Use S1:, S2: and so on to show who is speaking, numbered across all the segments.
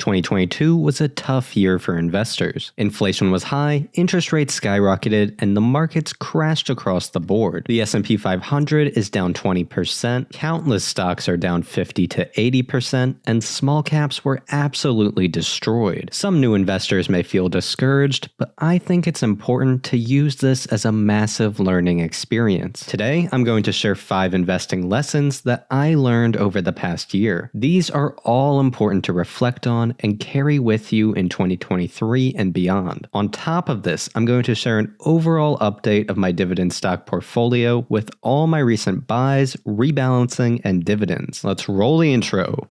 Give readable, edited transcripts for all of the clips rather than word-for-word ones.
S1: 2022 was a tough year for investors. Inflation was high, interest rates skyrocketed, and the markets crashed across the board. The S&P 500 is down 20%, countless stocks are down 50 to 80%, and small caps were absolutely destroyed. Some new investors may feel discouraged, but I think it's important to use this as a massive learning experience. Today, I'm going to share 5 investing lessons that I learned over the past year. These are all important to reflect on and carry with you in 2023 and beyond. On top of this, I'm going to share an overall update of my dividend stock portfolio with all my recent buys, rebalancing, and dividends. Let's roll the intro.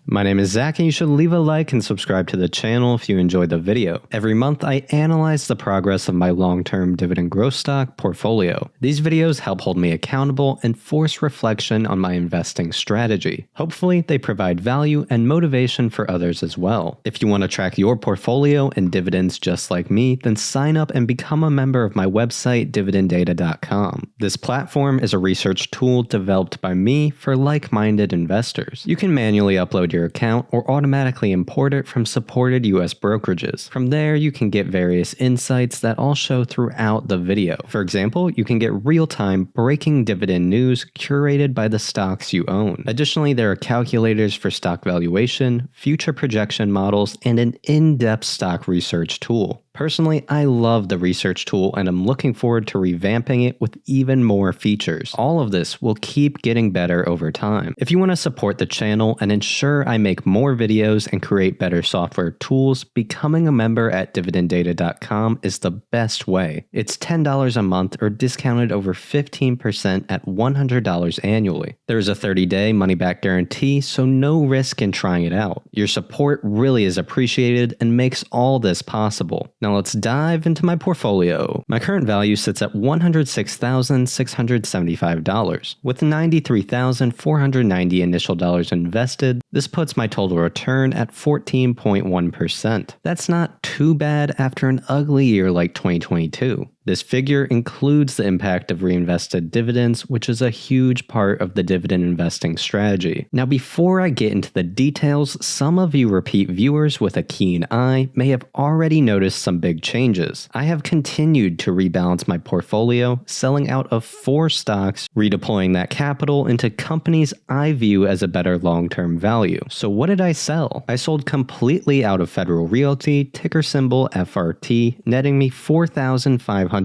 S1: My name is Zach, and you should leave a like and subscribe to the channel if you enjoyed the video. Every month, I analyze the progress of my long-term dividend growth stock portfolio. These videos help hold me accountable and force reflection on my investing strategy. Hopefully, they provide value and motivation for others as well. If you want to track your portfolio and dividends just like me, then sign up and become a member of my website, dividenddata.com. This platform is a research tool developed by me for like-minded investors. You can manually upload your account or automatically import it from supported US brokerages. From there, you can get various insights that I'll show throughout the video. For example, you can get real-time breaking dividend news curated by the stocks you own. Additionally, there are calculators for stock valuation, future projection models, and an in-depth stock research tool. Personally, I love the research tool and I'm looking forward to revamping it with even more features. All of this will keep getting better over time. If you want to support the channel and ensure I make more videos and create better software tools, becoming a member at dividenddata.com is the best way. It's $10 a month or discounted over 15% at $100 annually. There is a 30-day money-back guarantee, so no risk in trying it out. Your support really is appreciated and makes all this possible. Now let's dive into my portfolio. My current value sits at $106,675. With $93,490 initial dollars invested, this puts my total return at 14.1%. That's not too bad after an ugly year like 2022. This figure includes the impact of reinvested dividends, which is a huge part of the dividend investing strategy. Now, before I get into the details, some of you repeat viewers with a keen eye may have already noticed some big changes. I have continued to rebalance my portfolio, selling out of 4 stocks, redeploying that capital into companies I view as a better long-term value. So what did I sell? I sold completely out of Federal Realty, ticker symbol FRT, netting me $4,537.25.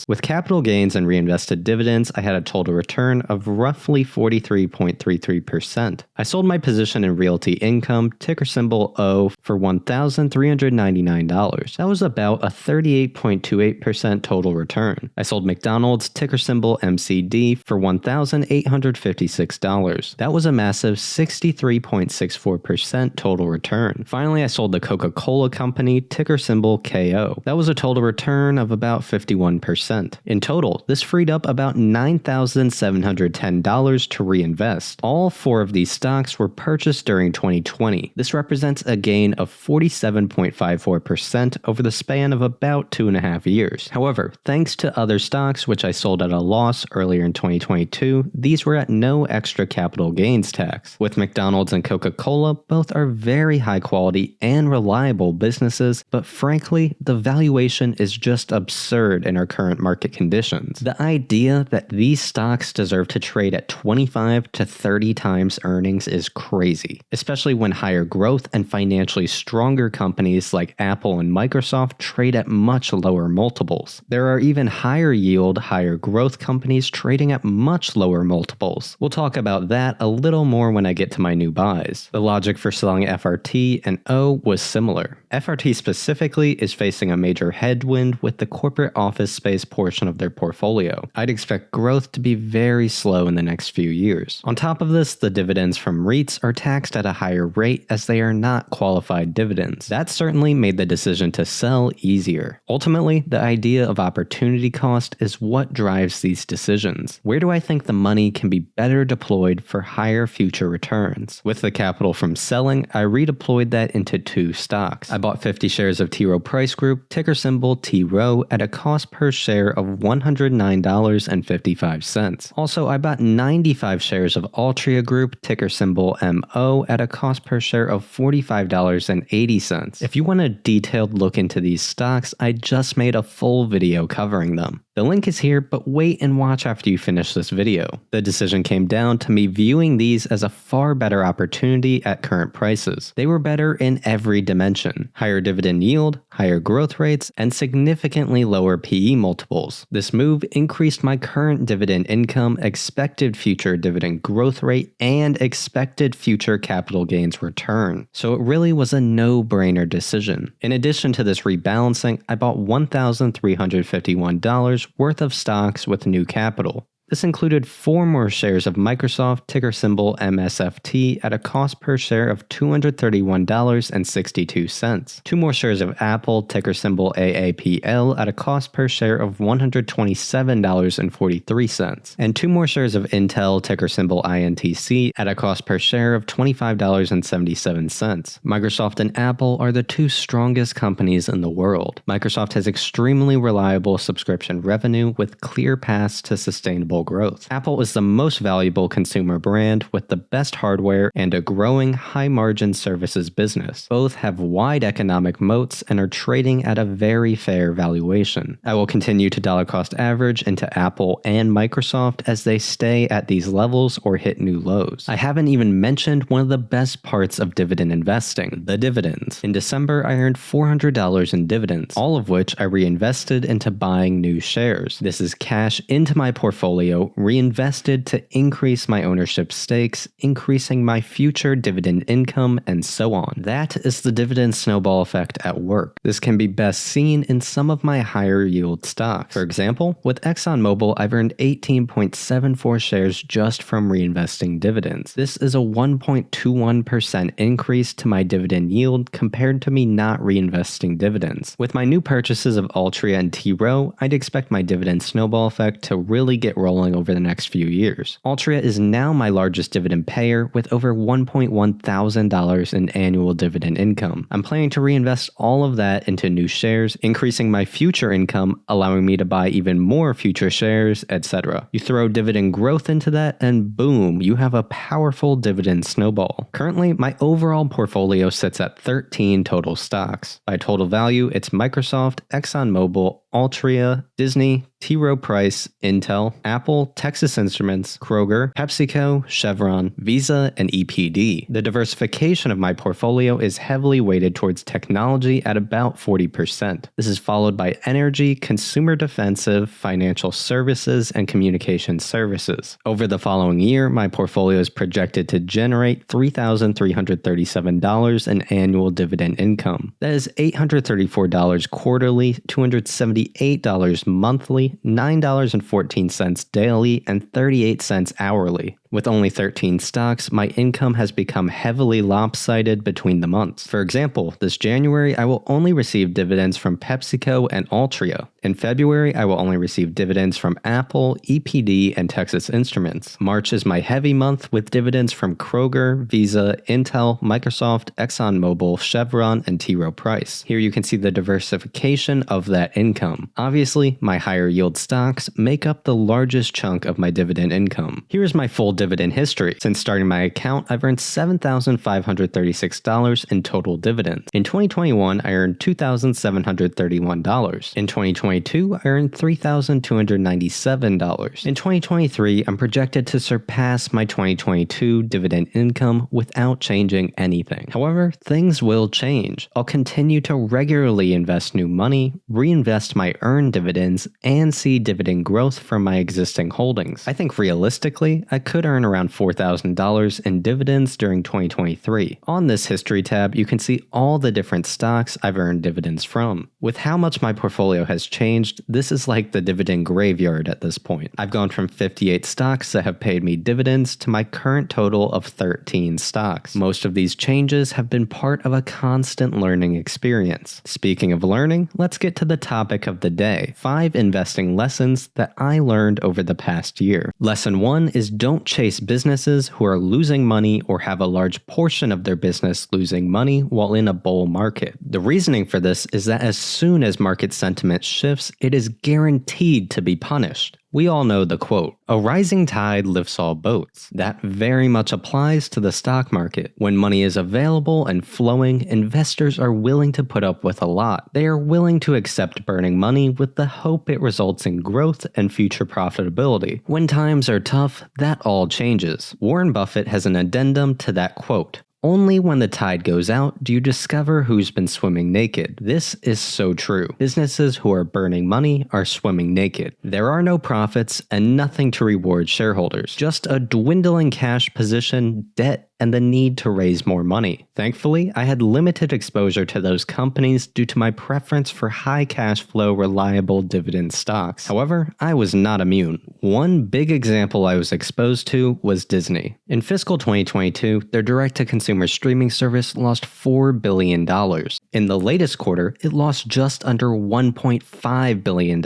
S1: With capital gains and reinvested dividends, I had a total return of roughly 43.33%. I sold my position in Realty Income, ticker symbol O, for $1,399. That was about a 38.28% total return. I sold McDonald's, ticker symbol MCD, for $1,856. That was a massive 63.64% total return. Finally, I sold the Coca-Cola Company, ticker symbol KO. That was a total return of about 51%. In total, this freed up about $9,710 to reinvest. All 4 of these stocks were purchased during 2020. This represents a gain of 47.54% over the span of about 2.5 years. However, thanks to other stocks which I sold at a loss earlier in 2022, these were at no extra capital gains tax. With McDonald's and Coca-Cola, both are very high quality and reliable businesses, but frankly, the valuation is just absurd in our current market conditions. The idea that these stocks deserve to trade at 25 to 30 times earnings is crazy, especially when higher growth and financially stronger companies like Apple and Microsoft trade at much lower multiples. There are even higher yield, higher growth companies trading at much lower multiples. We'll talk about that a little more when I get to my new buys. The logic for selling FRT and O was similar. FRT specifically is facing facing a major headwind with the corporate office space portion of their portfolio. I'd expect growth to be very slow in the next few years. On top of this, the dividends from REITs are taxed at a higher rate as they are not qualified dividends. That certainly made the decision to sell easier. Ultimately, the idea of opportunity cost is what drives these decisions. Where do I think the money can be better deployed for higher future returns? With the capital from selling, I redeployed that into 2 stocks. I bought 50 shares of T. Rowe Price Group, ticker symbol TRO, at a cost per share of $109.55. Also, I bought 95 shares of Altria Group, ticker symbol MO, at a cost per share of $45.80. If you want a detailed look into these stocks, I just made a full video covering them. The link is here, but wait and watch after you finish this video. The decision came down to me viewing these as a far better opportunity at current prices. They were better in every dimension: higher dividend yield, higher growth rates, and significantly lower PE multiples. This move increased my current dividend income, expected future dividend growth rate, and expected future capital gains return. So it really was a no-brainer decision. In addition to this rebalancing, I bought $1,351 worth of stocks with new capital. This included 4 more shares of Microsoft, ticker symbol MSFT, at a cost per share of $231.62. 2 more shares of Apple, ticker symbol AAPL, at a cost per share of $127.43. And 2 more shares of Intel, ticker symbol INTC, at a cost per share of $25.77. Microsoft and Apple are the 2 strongest companies in the world. Microsoft has extremely reliable subscription revenue with clear paths to sustainable growth. Apple is the most valuable consumer brand with the best hardware and a growing high-margin services business. Both have wide economic moats and are trading at a very fair valuation. I will continue to dollar cost average into Apple and Microsoft as they stay at these levels or hit new lows. I haven't even mentioned one of the best parts of dividend investing, the dividends. In December, I earned $400 in dividends, all of which I reinvested into buying new shares. This is cash into my portfolio reinvested to increase my ownership stakes, increasing my future dividend income, and so on. That is the dividend snowball effect at work. This can be best seen in some of my higher yield stocks. For example, with ExxonMobil, I've earned 18.74 shares just from reinvesting dividends. This is a 1.21% increase to my dividend yield compared to me not reinvesting dividends. With my new purchases of Altria and T. Rowe, I'd expect my dividend snowball effect to really get rolling over the next few years. Altria is now my largest dividend payer with over $1.1 thousand in annual dividend income. I'm planning to reinvest all of that into new shares, increasing my future income, allowing me to buy even more future shares, etc. You throw dividend growth into that and boom, you have a powerful dividend snowball. Currently, my overall portfolio sits at 13 total stocks. By total value, it's Microsoft, ExxonMobil, Altria, Disney, T. Rowe Price, Intel, Apple, Texas Instruments, Kroger, PepsiCo, Chevron, Visa, and EPD. The diversification of my portfolio is heavily weighted towards technology at about 40%. This is followed by energy, consumer defensive, financial services, and communication services. Over the following year, my portfolio is projected to generate $3,337 in annual dividend income. That is $834 quarterly, $278 monthly, $9.14 daily, and 38 cents hourly. With only 13 stocks, my income has become heavily lopsided between the months. For example, this January, I will only receive dividends from PepsiCo and Altria. In February, I will only receive dividends from Apple, EPD, and Texas Instruments. March is my heavy month with dividends from Kroger, Visa, Intel, Microsoft, ExxonMobil, Chevron, and T. Rowe Price. Here you can see the diversification of that income. Obviously, my higher yield stocks make up the largest chunk of my dividend income. Here is my full dividend history. Since starting my account, I've earned $7,536 in total dividends. In 2021, I earned $2,731. In 2022, I earned $3,297. In 2023, I'm projected to surpass my 2022 dividend income without changing anything. However, things will change. I'll continue to regularly invest new money, reinvest my earned dividends, and see dividend growth from my existing holdings. I think realistically, I could could earn around $4,000 in dividends during 2023. On this history tab, you can see all the different stocks I've earned dividends from. With how much my portfolio has changed, this is like the dividend graveyard at this point. I've gone from 58 stocks that have paid me dividends to my current total of 13 stocks. Most of these changes have been part of a constant learning experience. Speaking of learning, let's get to the topic of the day: 5 investing lessons that I learned over the past year. Lesson 1 is don't chase businesses who are losing money or have a large portion of their business losing money while in a bull market. The reasoning for this is that as soon as market sentiment shifts, it is guaranteed to be punished. We all know the quote, "A rising tide lifts all boats." That very much applies to the stock market. When money is available and flowing, investors are willing to put up with a lot. They are willing to accept burning money with the hope it results in growth and future profitability. When times are tough, that all changes. Warren Buffett has an addendum to that quote. Only when the tide goes out do you discover who's been swimming naked. This is so true. Businesses who are burning money are swimming naked. There are no profits and nothing to reward shareholders. Just a dwindling cash position, debt, and the need to raise more money. Thankfully, I had limited exposure to those companies due to my preference for high cash flow, reliable dividend stocks. However, I was not immune. One big example I was exposed to was Disney. In fiscal 2022, their direct-to-consumer streaming service lost $4 billion. In the latest quarter, it lost just under $1.5 billion.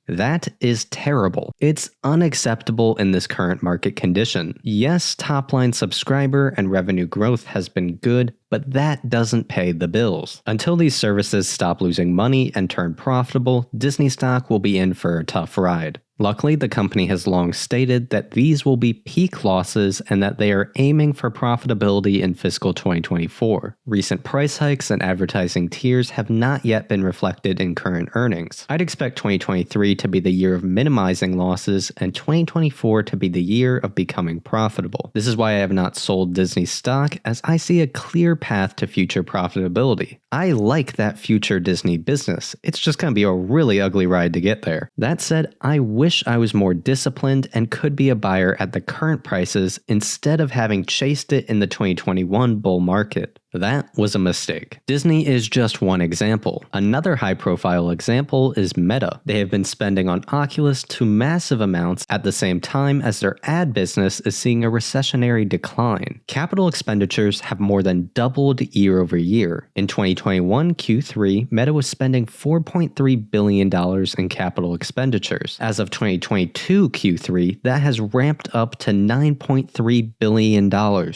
S1: That is terrible. It's unacceptable in this current market condition. Yes, top-line subscriber and revenue growth has been good, but that doesn't pay the bills. Until these services stop losing money and turn profitable, Disney stock will be in for a tough ride. Luckily, the company has long stated that these will be peak losses and that they are aiming for profitability in fiscal 2024. Recent price hikes and advertising tiers have not yet been reflected in current earnings. I'd expect 2023 to be the year of minimizing losses and 2024 to be the year of becoming profitable. This is why I have not sold Disney stock, as I see a clear path to future profitability. I like that future Disney business. It's just going to be a really ugly ride to get there. That said, I wish I was more disciplined and could be a buyer at the current prices instead of having chased it in the 2021 bull market. That was a mistake. Disney is just one example. Another high-profile example is Meta. They have been spending on Oculus to massive amounts at the same time as their ad business is seeing a recessionary decline. Capital expenditures have more than doubled year over year. In 2021 Q3, Meta was spending $4.3 billion in capital expenditures. As of 2022 Q3, that has ramped up to $9.3 billion.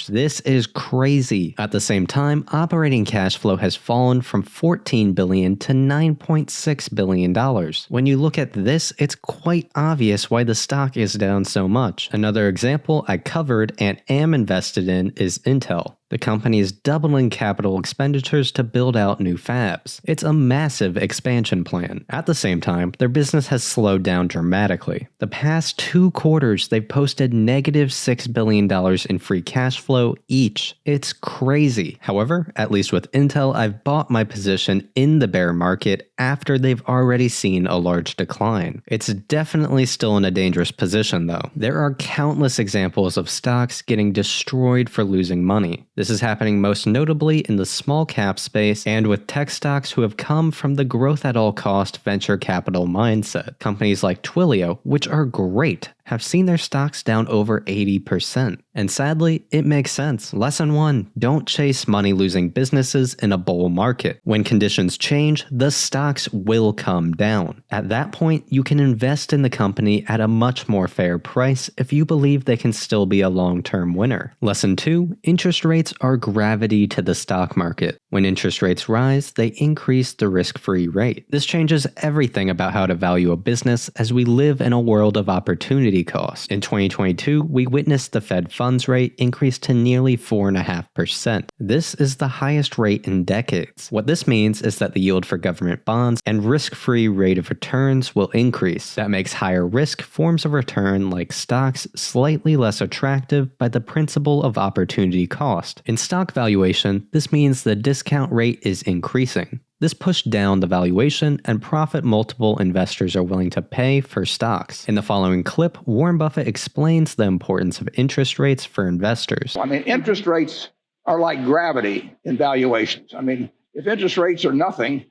S1: This is crazy. At the same time, operating cash flow has fallen from $14 billion to $9.6 billion. When you look at this, it's quite obvious why the stock is down so much. Another example I covered and am invested in is Intel. The company is doubling capital expenditures to build out new fabs. It's a massive expansion plan. At the same time, their business has slowed down dramatically. The past 2 quarters, they've posted negative $6 billion in free cash flow each. It's crazy. However, at least with Intel, I've bought my position in the bear market after they've already seen a large decline. It's definitely still in a dangerous position though. There are countless examples of stocks getting destroyed for losing money. This is happening most notably in the small cap space and with tech stocks who have come from the growth at all cost venture capital mindset. Companies like Twilio, which are great, have seen their stocks down over 80%. And sadly, it makes sense. Lesson 1, don't chase money-losing businesses in a bull market. When conditions change, the stocks will come down. At that point, you can invest in the company at a much more fair price if you believe they can still be a long-term winner. Lesson 2, interest rates are gravity to the stock market. When interest rates rise, they increase the risk-free rate. This changes everything about how to value a business as we live in a world of opportunity cost. In 2022, we witnessed the Fed funds rate increase to nearly 4.5%. This is the highest rate in decades. What this means is that the yield for government bonds and risk-free rate of returns will increase. That makes higher risk forms of return like stocks slightly less attractive by the principle of opportunity cost. In stock valuation, this means the discount rate is increasing. This pushed down the valuation and profit multiple investors are willing to pay for stocks. In the following clip, Warren Buffett explains the importance of interest rates for investors.
S2: I mean, interest rates are like gravity in valuations. I mean, if interest rates are nothing,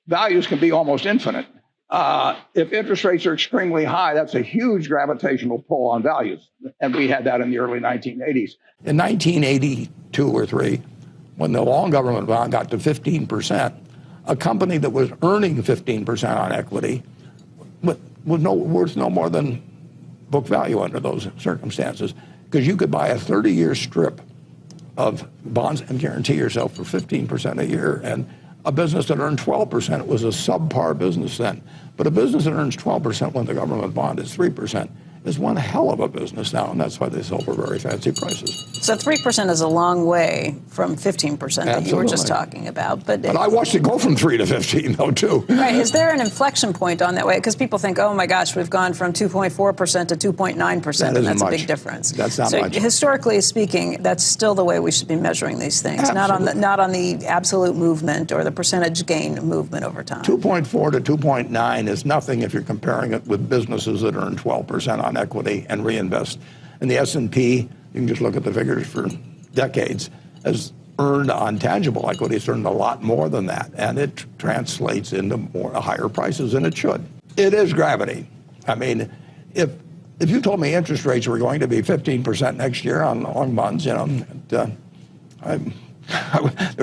S2: values can be almost infinite. If interest rates are extremely high, that's a huge gravitational pull on values. And we had that in the early 1980s. In 1982 or 3, when the long government bond got to 15%, a company that was earning 15% on equity was worth no more than book value under those circumstances, because you could buy a 30-year strip of bonds and guarantee yourself for 15% a year. And a business that earned 12% was a subpar business then. But a business that earns 12% when the government bond is 3% is one hell of a business now, and that's why they sell for very fancy prices.
S3: So 3% is a long way from 15% that you were just talking about. But
S2: I watched it go from 3 to 15, though, too.
S3: Right. Is there an inflection point on that way? Because people think, oh, my gosh, we've gone from 2.4% to 2.9%, and that's a big difference.
S2: That's not much.
S3: Historically speaking, that's still the way we should be measuring these things, not on the absolute movement or the percentage gain movement over time. 2.4
S2: to 2.9 is nothing if you're comparing it with businesses that earn 12% on equity and reinvest. And the S&P, you can just look at the figures for decades, has earned on tangible equity. It's earned a lot more than that, and it translates into higher prices, and it should. It is gravity. I mean, if you told me interest rates were going to be 15% next year on long bonds, there's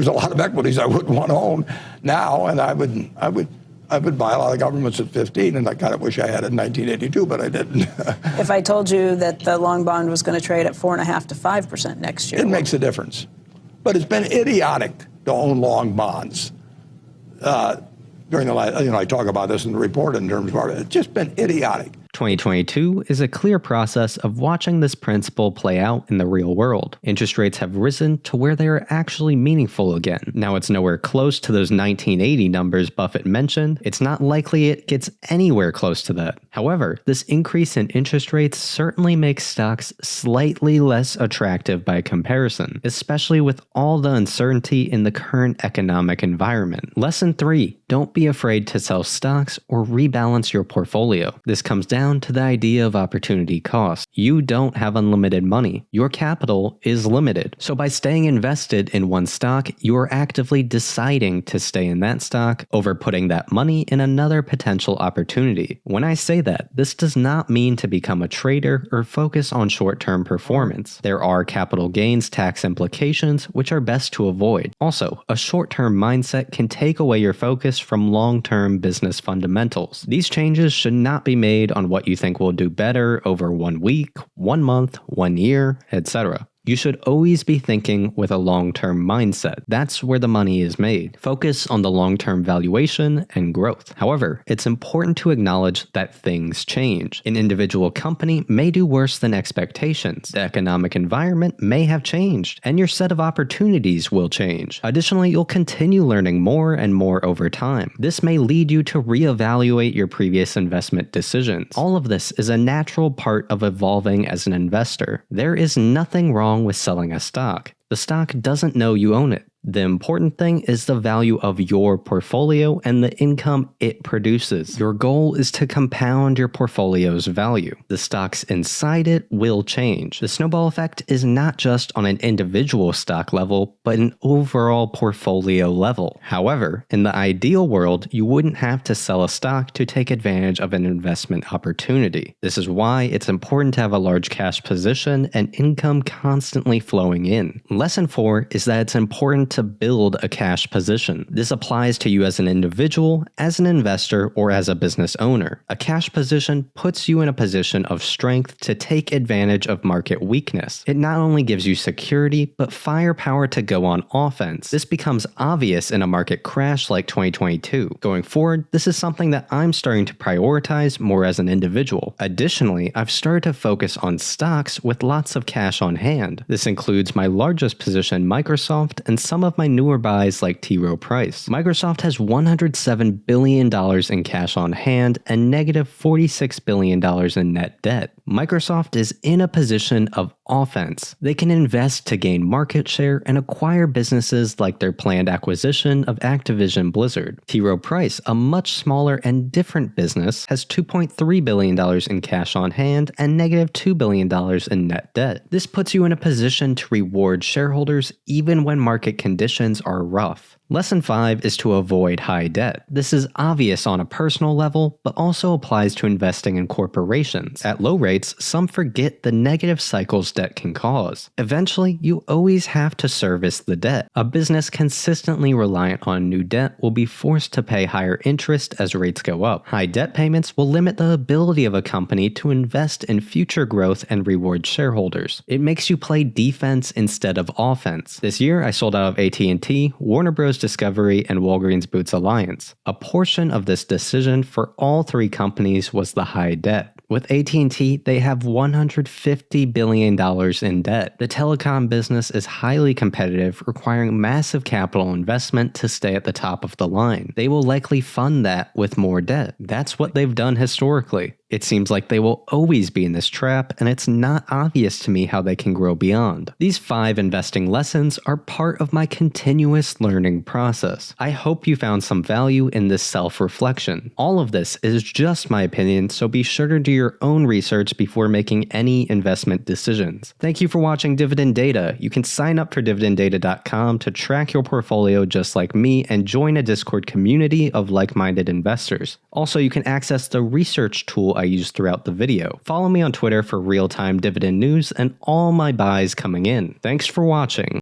S2: a lot of equities I wouldn't want to own now, and I would buy a lot of governments at 15, and I kind of wish I had it in 1982, but I didn't.
S3: If I told you that the long bond was going to trade at 4.5% to 5% next year,
S2: it makes a difference. But it's been idiotic to own long bonds during the last. I talk about this in the report in terms of it's just been idiotic.
S1: 2022 is a clear process of watching this principle play out in the real world. Interest rates have risen to where they are actually meaningful again. Now it's nowhere close to those 1980 numbers Buffett mentioned. It's not likely it gets anywhere close to that. However, this increase in interest rates certainly makes stocks slightly less attractive by comparison, especially with all the uncertainty in the current economic environment. Lesson 3. Don't be afraid to sell stocks or rebalance your portfolio. This comes down to the idea of opportunity cost. You don't have unlimited money. Your capital is limited. So by staying invested in one stock, you are actively deciding to stay in that stock over putting that money in another potential opportunity. When I say that, this does not mean to become a trader or focus on short-term performance. There are capital gains tax implications which are best to avoid. Also, a short-term mindset can take away your focus from long-term business fundamentals. These changes should not be made on what you think will do better over 1 week, 1 month, 1 year, etc. You should always be thinking with a long-term mindset. That's where the money is made. Focus on the long-term valuation and growth. However, it's important to acknowledge that things change. An individual company may do worse than expectations. The economic environment may have changed, and your set of opportunities will change. Additionally, you'll continue learning more and more over time. This may lead you to reevaluate your previous investment decisions. All of this is a natural part of evolving as an investor. There is nothing wrong with selling a stock. The stock doesn't know you own it. The important thing is the value of your portfolio and the income it produces. Your goal is to compound your portfolio's value. The stocks inside it will change. The snowball effect is not just on an individual stock level, but an overall portfolio level. However, in the ideal world, you wouldn't have to sell a stock to take advantage of an investment opportunity. This is why it's important to have a large cash position and income constantly flowing in. Lesson 4 is that it's important to build a cash position. This applies to you as an individual, as an investor, or as a business owner. A cash position puts you in a position of strength to take advantage of market weakness. It not only gives you security, but firepower to go on offense. This becomes obvious in a market crash like 2022. Going forward, this is something that I'm starting to prioritize more as an individual. Additionally, I've started to focus on stocks with lots of cash on hand. This includes my largest position, Microsoft, and some of my newer buys like T. Rowe Price. Microsoft has $107 billion in cash on hand and negative $46 billion in net debt. Microsoft is in a position of offense. They can invest to gain market share and acquire businesses like their planned acquisition of Activision Blizzard. T. Rowe Price, a much smaller and different business, has $2.3 billion in cash on hand and negative $2 billion in net debt. This puts you in a position to reward shareholders even when market conditions are rough. Lesson 5 is to avoid high debt. This is obvious on a personal level, but also applies to investing in corporations. At low rates, some forget the negative cycles debt can cause. Eventually, you always have to service the debt. A business consistently reliant on new debt will be forced to pay higher interest as rates go up. High debt payments will limit the ability of a company to invest in future growth and reward shareholders. It makes you play defense instead of offense. This year, I sold out of AT&T, Warner Bros. Discovery, and Walgreens Boots Alliance. A portion of this decision for all three companies was the high debt. With AT&T, they have $150 billion in debt. The telecom business is highly competitive, requiring massive capital investment to stay at the top of the line. They will likely fund that with more debt. That's what they've done historically. It seems like they will always be in this trap, and it's not obvious to me how they can grow beyond. These 5 investing lessons are part of my continuous learning process. I hope you found some value in this self-reflection. All of this is just my opinion, so be sure to do your own research before making any investment decisions. Thank you for watching Dividend Data. You can sign up for dividenddata.com to track your portfolio just like me and join a Discord community of like-minded investors. Also, you can access the research tool I used throughout the video. Follow me on Twitter for real-time dividend news and all my buys coming in. Thanks for watching.